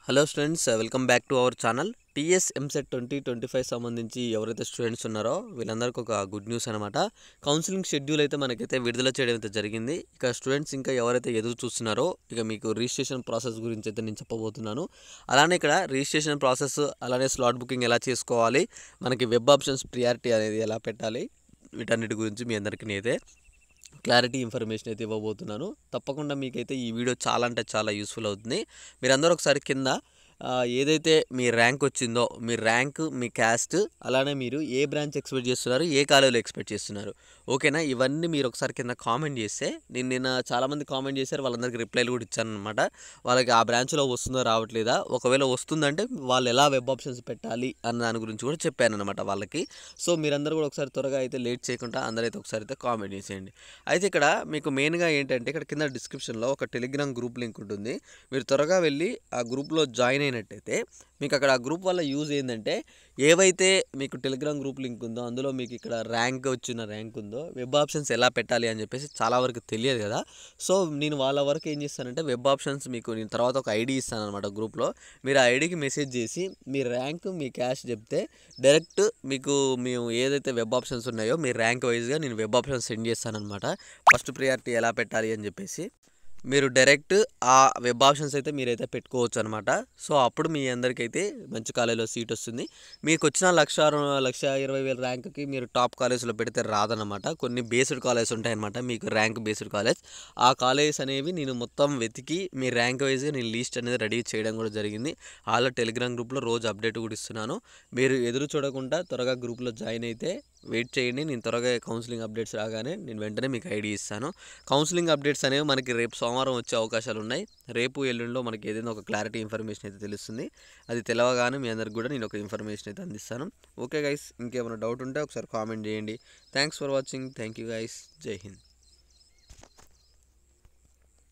Hello students, welcome back to our channel. TS EAMCET 2025 సంబంధించి ఎవరైతే students ఉన్నారో వీళ్ళందరికీ ఒక గుడ్ న్యూస్ అనమాట. కౌన్సిలింగ్ షెడ్యూల్ అయితే మనకైతే విడుదల చేయడం అయితే జరిగింది. ఇక స్టూడెంట్స్ ఇంకా ఎవరైతే ఎదురు చూస్తున్నారో ఇక మీకు రిజిస్ట్రేషన్ ప్రాసెస్ గురించి అయితే నేను చెప్పబోతున్నాను. అలానే ఇక్కడ రిజిస్ట్రేషన్ ప్రాసెస్, అలానే స్లాట్ బుకింగ్ ఎలా చేసుకోవాలి, మనకి వెబ్ ఆప్షన్స్ ప్రియారిటీ అనేది ఎలా పెట్టాలి, వీటన్నిటి గురించి మీ అందరికీ నేనైతే క్లారిటీ ఇన్ఫర్మేషన్ అయితే ఇవ్వబోతున్నాను. తప్పకుండా మీకైతే ఈ వీడియో చాలా అంటే చాలా యూస్ఫుల్ అవుతుంది. మీరందరూ ఒకసారి కింద ఏదైతే మీ ర్యాంక్ వచ్చిందో, మీ ర్యాంక్, మీ క్యాస్ట్, అలానే మీరు ఏ బ్రాంచ్ ఎక్స్పెక్ట్ చేస్తున్నారు, ఏ కాలేజీలో ఎక్స్పెక్ట్ చేస్తున్నారు, ఓకేనా? ఇవన్నీ మీరు ఒకసారి కింద కామెంట్ చేస్తే నిన్న చాలామంది కామెంట్ చేశారు, వాళ్ళందరికీ రిప్లైలు కూడా ఇచ్చాను అనమాట. వాళ్ళకి ఆ బ్రాంచ్లో వస్తుందో రావట్లేదా, ఒకవేళ వస్తుందంటే వాళ్ళు ఎలా వెబ్ ఆప్షన్స్ పెట్టాలి అన్న దాని గురించి కూడా చెప్పాను అనమాట వాళ్ళకి. సో మీరందరూ కూడా ఒకసారి త్వరగా అయితే లేట్ చేయకుండా అందరైతే ఒకసారి అయితే కామెంట్ చేసేయండి. అయితే ఇక్కడ మీకు మెయిన్గా ఏంటంటే ఇక్కడ కింద డిస్క్రిప్షన్లో ఒక టెలిగ్రామ్ గ్రూప్ లింక్ ఉంటుంది. మీరు త్వరగా వెళ్ళి ఆ గ్రూప్లో జాయిన్ అయినట్టయితే మీకు అక్కడ ఆ గ్రూప్ వల్ల యూజ్ ఏంటంటే, ఏవైతే మీకు టెలిగ్రామ్ గ్రూప్ లింక్ ఉందో అందులో మీకు ఇక్కడ ర్యాంక్ వచ్చిన ర్యాంక్ ఉందో వెబ్ ఆప్షన్స్ ఎలా పెట్టాలి అని చెప్పేసి చాలా వరకు తెలియదు కదా. సో నేను వాళ్ళ వరకు ఏం చేస్తానంటే వెబ్ ఆప్షన్స్ మీకు నేను తర్వాత ఒక ఐడి ఇస్తాను అనమాట గ్రూప్లో. మీరు ఆ ఐడికి మెసేజ్ చేసి మీ ర్యాంక్, మీ క్యాష్ చెప్తే డైరెక్ట్ మీకు మేము ఏదైతే వెబ్ ఆప్షన్స్ ఉన్నాయో మీ ర్యాంక్ వైజ్గా నేను వెబ్ ఆప్షన్స్ సెండ్ చేస్తానమాట. ఫస్ట్ ప్రియారిటీ ఎలా పెట్టాలి అని చెప్పేసి మీరు డైరెక్ట్ ఆ వెబ్ ఆప్షన్స్ అయితే మీరైతే పెట్టుకోవచ్చు అనమాట. సో అప్పుడు మీ అందరికైతే మంచి కాలేజీలో సీట్ వస్తుంది. మీకు వచ్చిన 1,20,000 ర్యాంక్కి మీరు టాప్ కాలేజ్లో పెడితే రాదనమాట. కొన్ని బేస్డ్ కాలేజ్ ఉంటాయన్నమాట, మీకు ర్యాంక్ బేస్డ్ కాలేజ్. ఆ కాలేజెస్ అనేవి నేను మొత్తం వెతికి మీ ర్యాంక్ వైజ్గా నేను లిస్ట్ అనేది రెడీ చేయడం కూడా జరిగింది. ఆల్రెడీ టెలిగ్రామ్ గ్రూప్లో రోజు అప్డేట్ కూడా ఇస్తున్నాను. మీరు ఎదురు చూడకుండా త్వరగా గ్రూప్లో జాయిన్ అయితే వెయిట్ చేయండి. నేను త్వరగా కౌన్సిలింగ్ అప్డేట్స్ రాగానే నేను వెంటనే మీకు ఐడి ఇస్తాను. కౌన్సిలింగ్ అప్డేట్స్ అనేవి మనకి రేపు సోమవారం వచ్చే అవకాశాలు ఉన్నాయి. రేపు ఎల్లుండిలో మనకి ఏదైనా ఒక క్లారిటీ ఇన్ఫర్మేషన్ అయితే తెలుస్తుంది. అది తెలవగానే మీ అందరికి కూడా నేను ఒక ఇన్ఫర్మేషన్ అయితే అందిస్తాను. ఓకే గైస్, ఇంకేమైనా డౌట్ ఉంటే ఒకసారి కామెంట్ చేయండి. Thanks for watching. Thank you guys. జై హింద్.